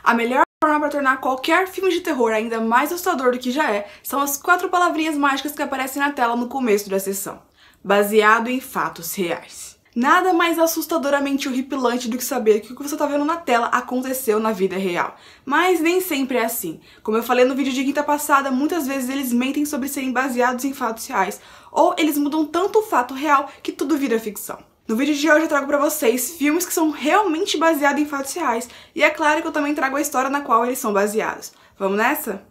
A melhor forma para tornar qualquer filme de terror ainda mais assustador do que já é, são as 4 palavrinhas mágicas que aparecem na tela no começo da sessão. Baseado em fatos reais. Nada mais assustadoramente horripilante do que saber que o que você tá vendo na tela aconteceu na vida real. Mas nem sempre é assim. Como eu falei no vídeo de quinta passada, muitas vezes eles mentem sobre serem baseados em fatos reais, ou eles mudam tanto o fato real que tudo vira ficção. No vídeo de hoje eu trago pra vocês filmes que são realmente baseados em fatos reais, e é claro que eu também trago a história na qual eles são baseados. Vamos nessa?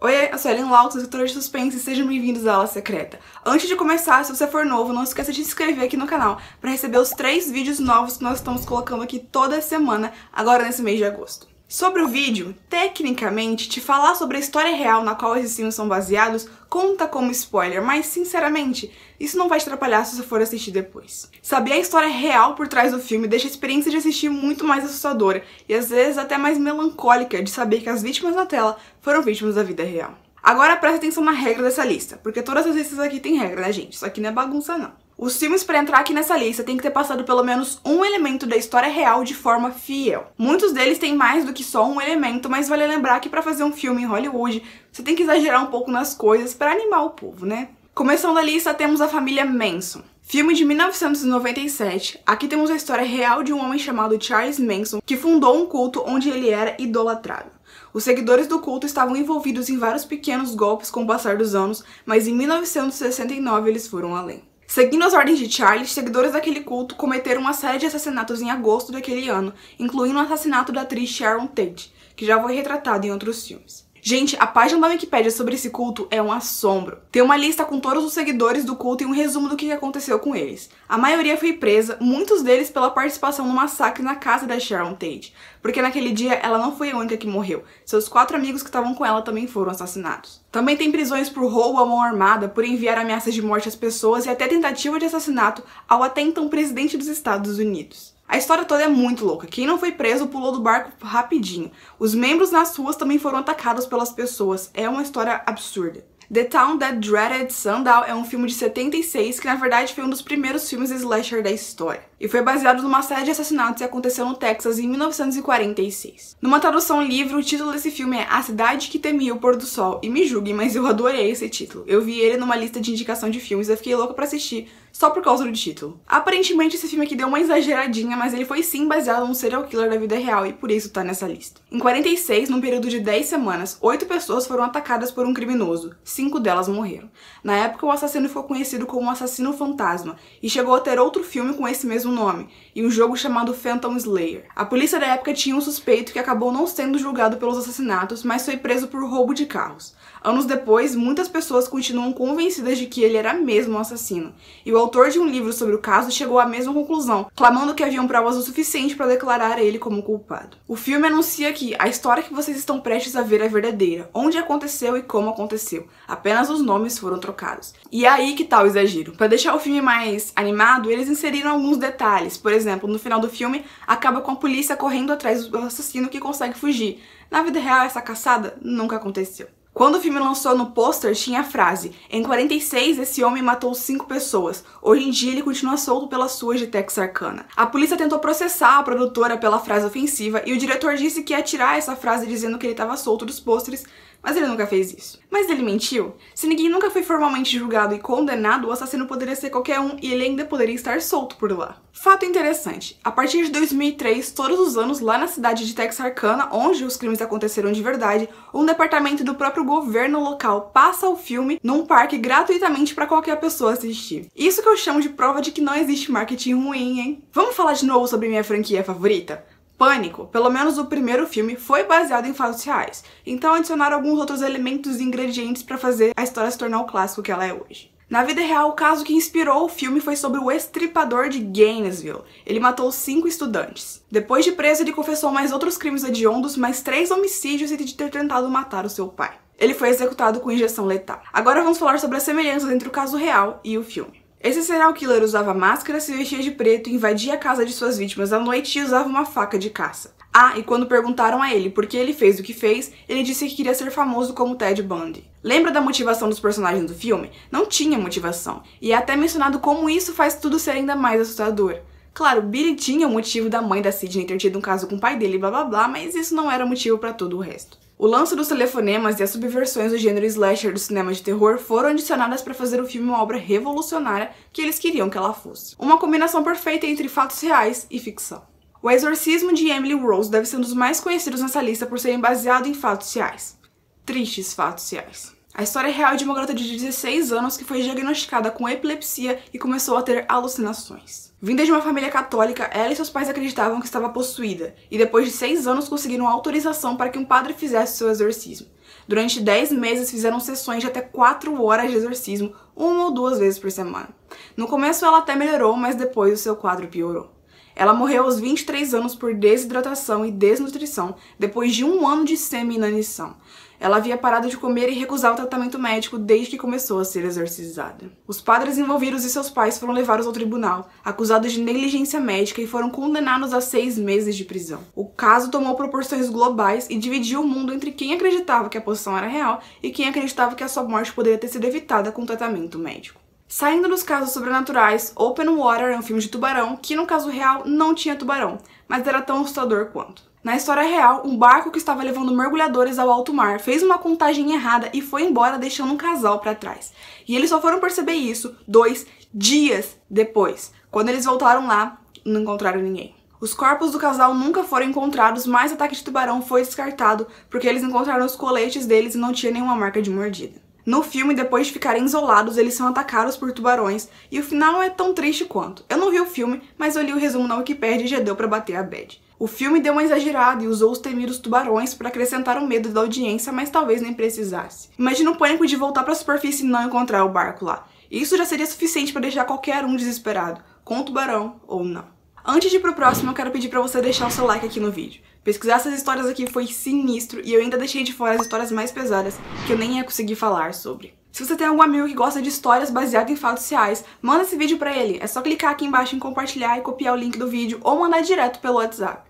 Oi, eu sou a Ellen Laux, escritora de suspense, e sejam bem-vindos à Ala Secreta. Antes de começar, se você for novo, não esqueça de se inscrever aqui no canal para receber os 3 vídeos novos que nós estamos colocando aqui toda semana, agora nesse mês de agosto. Sobre o vídeo, tecnicamente, te falar sobre a história real na qual esses filmes são baseados conta como spoiler, mas sinceramente, isso não vai te atrapalhar se você for assistir depois. Saber a história real por trás do filme deixa a experiência de assistir muito mais assustadora e às vezes até mais melancólica de saber que as vítimas na tela foram vítimas da vida real. Agora presta atenção na regra dessa lista, porque todas as listas aqui tem regra, né, gente? Isso aqui não é bagunça, não. Os filmes para entrar aqui nessa lista tem que ter passado pelo menos um elemento da história real de forma fiel. Muitos deles têm mais do que só um elemento, mas vale lembrar que para fazer um filme em Hollywood, você tem que exagerar um pouco nas coisas para animar o povo, né? Começando a lista, temos a família Manson. Filme de 1997, aqui temos a história real de um homem chamado Charles Manson, que fundou um culto onde ele era idolatrado. Os seguidores do culto estavam envolvidos em vários pequenos golpes com o passar dos anos, mas em 1969 eles foram além. Seguindo as ordens de Charles, seguidores daquele culto cometeram uma série de assassinatos em agosto daquele ano, incluindo o assassinato da atriz Sharon Tate, que já foi retratada em outros filmes. Gente, a página da Wikipedia sobre esse culto é um assombro. Tem uma lista com todos os seguidores do culto e um resumo do que aconteceu com eles. A maioria foi presa, muitos deles pela participação no massacre na casa da Sharon Tate, porque naquele dia ela não foi a única que morreu. Seus 4 amigos que estavam com ela também foram assassinados. Também tem prisões por roubo à mão armada, por enviar ameaças de morte às pessoas e até tentativa de assassinato ao até então presidente dos Estados Unidos. A história toda é muito louca. Quem não foi preso pulou do barco rapidinho. Os membros nas ruas também foram atacados pelas pessoas. É uma história absurda. The Town That Dreaded Sundown é um filme de 76 que na verdade foi um dos primeiros filmes de slasher da história. E foi baseado numa série de assassinatos que aconteceu no Texas em 1946. Numa tradução livre, o título desse filme é A Cidade que Temia o Pôr do Sol. E me julguem, mas eu adorei esse título. Eu vi ele numa lista de indicação de filmes e eu fiquei louca pra assistir só por causa do título. Aparentemente esse filme aqui deu uma exageradinha, mas ele foi sim baseado num serial killer da vida real e por isso tá nessa lista. Em 46, num período de 10 semanas, 8 pessoas foram atacadas por um criminoso. 5 delas morreram. Na época, o assassino ficou conhecido como Assassino Fantasma e chegou a ter outro filme com esse mesmo nome, e um jogo chamado Phantom Slayer. A polícia da época tinha um suspeito que acabou não sendo julgado pelos assassinatos, mas foi preso por roubo de carros. Anos depois, muitas pessoas continuam convencidas de que ele era mesmo um assassino, e o autor de um livro sobre o caso chegou à mesma conclusão, clamando que haviam provas o suficiente para declarar ele como culpado. O filme anuncia que a história que vocês estão prestes a ver é verdadeira, onde aconteceu e como aconteceu, apenas os nomes foram trocados. E é aí que tá o exagero. Para deixar o filme mais animado, eles inseriram alguns detalhes. Por exemplo, no final do filme, acaba com a polícia correndo atrás do assassino que consegue fugir. Na vida real, essa caçada nunca aconteceu. Quando o filme lançou, no pôster tinha a frase: em 46, esse homem matou 5 pessoas. Hoje em dia, ele continua solto pelas ruas de Texarkana. A polícia tentou processar a produtora pela frase ofensiva e o diretor disse que ia tirar essa frase dizendo que ele estava solto dos pôsteres, mas ele nunca fez isso. Mas ele mentiu? Se ninguém nunca foi formalmente julgado e condenado, o assassino poderia ser qualquer um e ele ainda poderia estar solto por lá. Fato interessante, a partir de 2003, todos os anos, lá na cidade de Texarkana, onde os crimes aconteceram de verdade, um departamento do próprio governo local passa o filme num parque gratuitamente para qualquer pessoa assistir. Isso que eu chamo de prova de que não existe marketing ruim, hein? Vamos falar de novo sobre minha franquia favorita? Pânico, pelo menos o primeiro filme, foi baseado em fatos reais, então adicionaram alguns outros elementos e ingredientes para fazer a história se tornar o clássico que ela é hoje. Na vida real, o caso que inspirou o filme foi sobre o estripador de Gainesville. Ele matou 5 estudantes. Depois de preso, ele confessou mais outros crimes hediondos, mais 3 homicídios e de ter tentado matar o seu pai. Ele foi executado com injeção letal. Agora vamos falar sobre as semelhanças entre o caso real e o filme. Esse serial killer usava máscara, se vestia de preto, invadia a casa de suas vítimas à noite e usava uma faca de caça. E quando perguntaram a ele por que ele fez o que fez, ele disse que queria ser famoso como Ted Bundy. Lembra da motivação dos personagens do filme? Não tinha motivação, e é até mencionado como isso faz tudo ser ainda mais assustador. Claro, Billy tinha o motivo da mãe da Sidney ter tido um caso com o pai dele e blá blá blá, mas isso não era motivo pra todo o resto. O lance dos telefonemas e as subversões do gênero slasher do cinema de terror foram adicionadas para fazer o filme uma obra revolucionária que eles queriam que ela fosse. Uma combinação perfeita entre fatos reais e ficção. O Exorcismo de Emily Rose deve ser um dos mais conhecidos nessa lista por serem baseado em fatos reais. Tristes fatos reais. A história real é de uma garota de 16 anos que foi diagnosticada com epilepsia e começou a ter alucinações. Vinda de uma família católica, ela e seus pais acreditavam que estava possuída, e depois de 6 anos conseguiram autorização para que um padre fizesse seu exorcismo. Durante 10 meses fizeram sessões de até 4 horas de exorcismo, 1 ou 2 vezes por semana. No começo ela até melhorou, mas depois o seu quadro piorou. Ela morreu aos 23 anos por desidratação e desnutrição, depois de 1 ano de semi-inanição. Ela havia parado de comer e recusar o tratamento médico desde que começou a ser exorcizada. Os padres envolvidos e seus pais foram levados ao tribunal, acusados de negligência médica e foram condenados a 6 meses de prisão. O caso tomou proporções globais e dividiu o mundo entre quem acreditava que a possessão era real e quem acreditava que a sua morte poderia ter sido evitada com tratamento médico. Saindo dos casos sobrenaturais, Open Water é um filme de tubarão que, no caso real, não tinha tubarão, mas era tão assustador quanto. Na história real, um barco que estava levando mergulhadores ao alto mar fez uma contagem errada e foi embora deixando um casal para trás. E eles só foram perceber isso 2 dias depois. Quando eles voltaram lá, não encontraram ninguém. Os corpos do casal nunca foram encontrados, mas o ataque de tubarão foi descartado porque eles encontraram os coletes deles e não tinha nenhuma marca de mordida. No filme, depois de ficarem isolados, eles são atacados por tubarões, e o final não é tão triste quanto. Eu não vi o filme, mas eu li o resumo na Wikipedia e já deu pra bater a bad. O filme deu uma exagerada e usou os temidos tubarões para acrescentar o medo da audiência, mas talvez nem precisasse. Imagina o pânico de voltar pra superfície e não encontrar o barco lá. Isso já seria suficiente para deixar qualquer um desesperado, com o tubarão ou não. Antes de ir pro próximo, eu quero pedir pra você deixar o seu like aqui no vídeo. Pesquisar essas histórias aqui foi sinistro e eu ainda deixei de fora as histórias mais pesadas que eu nem ia conseguir falar sobre. Se você tem algum amigo que gosta de histórias baseadas em fatos reais, manda esse vídeo pra ele. É só clicar aqui embaixo em compartilhar e copiar o link do vídeo ou mandar direto pelo WhatsApp.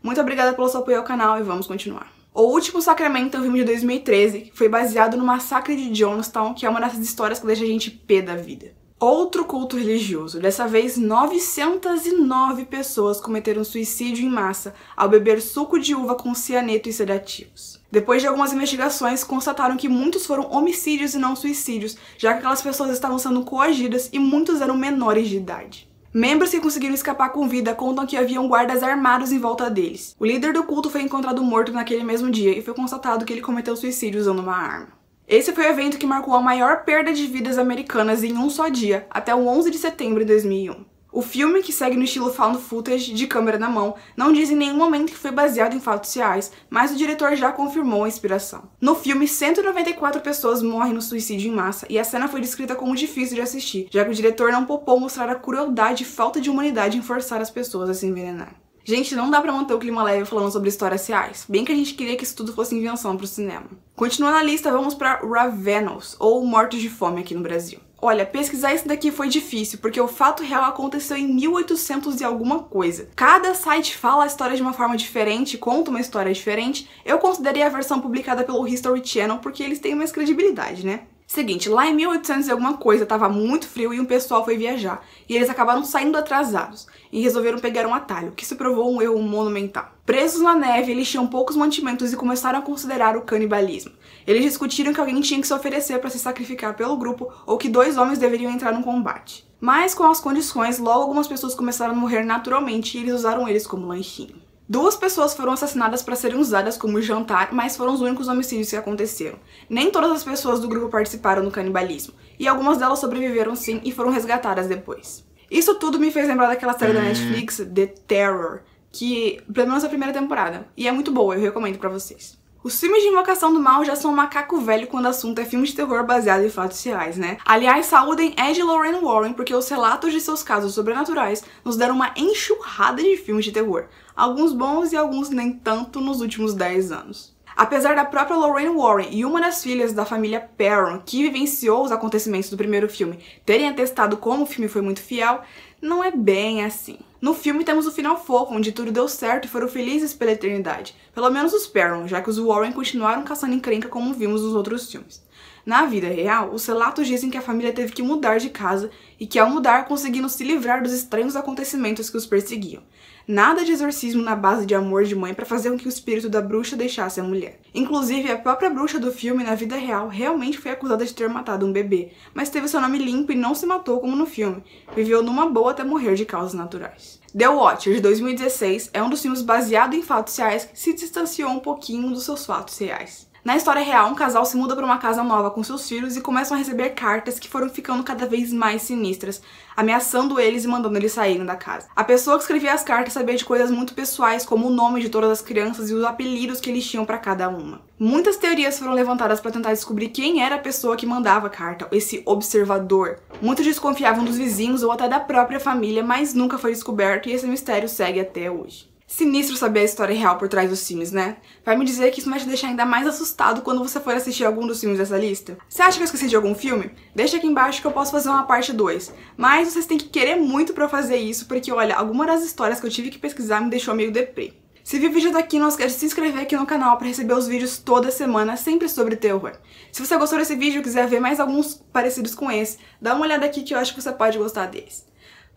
Muito obrigada pelo seu apoio ao canal e vamos continuar. O Último Sacramento é um filme de 2013 que foi baseado no massacre de Jonestown, que é uma dessas histórias que deixa a gente pé da vida. Outro culto religioso. Dessa vez, 909 pessoas cometeram suicídio em massa ao beber suco de uva com cianeto e sedativos. Depois de algumas investigações, constataram que muitos foram homicídios e não suicídios, já que aquelas pessoas estavam sendo coagidas e muitos eram menores de idade. Membros que conseguiram escapar com vida contam que haviam guardas armados em volta deles. O líder do culto foi encontrado morto naquele mesmo dia e foi constatado que ele cometeu suicídio usando uma arma. Esse foi o evento que marcou a maior perda de vidas americanas em um só dia, até o 11 de setembro de 2001. O filme, que segue no estilo found footage, de câmera na mão, não diz em nenhum momento que foi baseado em fatos reais, mas o diretor já confirmou a inspiração. No filme, 194 pessoas morrem no suicídio em massa, e a cena foi descrita como difícil de assistir, já que o diretor não poupou mostrar a crueldade e falta de humanidade em forçar as pessoas a se envenenar. Gente, não dá pra manter o clima leve falando sobre histórias reais, bem que a gente queria que isso tudo fosse invenção pro cinema. Continuando a lista, vamos pra Ravenous, ou Mortos de Fome aqui no Brasil. Olha, pesquisar isso daqui foi difícil, porque o fato real aconteceu em 1800 e alguma coisa. Cada site fala a história de uma forma diferente, conta uma história diferente. Eu considerei a versão publicada pelo History Channel porque eles têm mais credibilidade, né? Seguinte, lá em 1800 e alguma coisa, tava muito frio e um pessoal foi viajar, e eles acabaram saindo atrasados, e resolveram pegar um atalho, que se provou um erro monumental. Presos na neve, eles tinham poucos mantimentos e começaram a considerar o canibalismo. Eles discutiram que alguém tinha que se oferecer para se sacrificar pelo grupo, ou que 2 homens deveriam entrar no combate. Mas com as condições, logo algumas pessoas começaram a morrer naturalmente e eles usaram eles como lanchinho. 2 pessoas foram assassinadas para serem usadas como jantar, mas foram os únicos homicídios que aconteceram. Nem todas as pessoas do grupo participaram do canibalismo, e algumas delas sobreviveram sim e foram resgatadas depois. Isso tudo me fez lembrar daquela série da Netflix, The Terror, que pelo menos a primeira temporada, e é muito boa, eu recomendo pra vocês. Os filmes de Invocação do Mal já são um macaco velho quando o assunto é filme de terror baseado em fatos reais, né? Aliás, saúdem Ed e Lorraine Warren porque os relatos de seus casos sobrenaturais nos deram uma enxurrada de filmes de terror. Alguns bons e alguns nem tanto nos últimos 10 anos. Apesar da própria Lorraine Warren e uma das filhas da família Perron, que vivenciou os acontecimentos do primeiro filme, terem atestado como o filme foi muito fiel, não é bem assim. No filme temos o final fofo, onde tudo deu certo e foram felizes pela eternidade. Pelo menos os Perron, já que os Warren continuaram caçando encrenca como vimos nos outros filmes. Na vida real, os relatos dizem que a família teve que mudar de casa e que ao mudar conseguiram se livrar dos estranhos acontecimentos que os perseguiam. Nada de exorcismo na base de amor de mãe para fazer com que o espírito da bruxa deixasse a mulher. Inclusive, a própria bruxa do filme, na vida real, realmente foi acusada de ter matado um bebê, mas teve seu nome limpo e não se matou como no filme. Viveu numa boa até morrer de causas naturais. The Watcher, de 2016, é um dos filmes baseado em fatos reais que se distanciou um pouquinho dos seus fatos reais. Na história real, um casal se muda para uma casa nova com seus filhos e começam a receber cartas que foram ficando cada vez mais sinistras, ameaçando eles e mandando eles saírem da casa. A pessoa que escrevia as cartas sabia de coisas muito pessoais, como o nome de todas as crianças e os apelidos que eles tinham para cada uma. Muitas teorias foram levantadas para tentar descobrir quem era a pessoa que mandava a carta, esse observador. Muitos desconfiavam dos vizinhos ou até da própria família, mas nunca foi descoberto e esse mistério segue até hoje. Sinistro saber a história real por trás dos filmes, né? Vai me dizer que isso vai te deixar ainda mais assustado quando você for assistir algum dos filmes dessa lista? Você acha que eu esqueci de algum filme? Deixa aqui embaixo que eu posso fazer uma parte 2. Mas vocês têm que querer muito pra eu fazer isso, porque olha, alguma das histórias que eu tive que pesquisar me deixou meio deprê. Se viu o vídeo daqui, não esquece de se inscrever aqui no canal pra receber os vídeos toda semana, sempre sobre terror. Se você gostou desse vídeo e quiser ver mais alguns parecidos com esse, dá uma olhada aqui que eu acho que você pode gostar deles.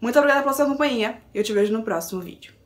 Muito obrigada pela sua companhia e eu te vejo no próximo vídeo.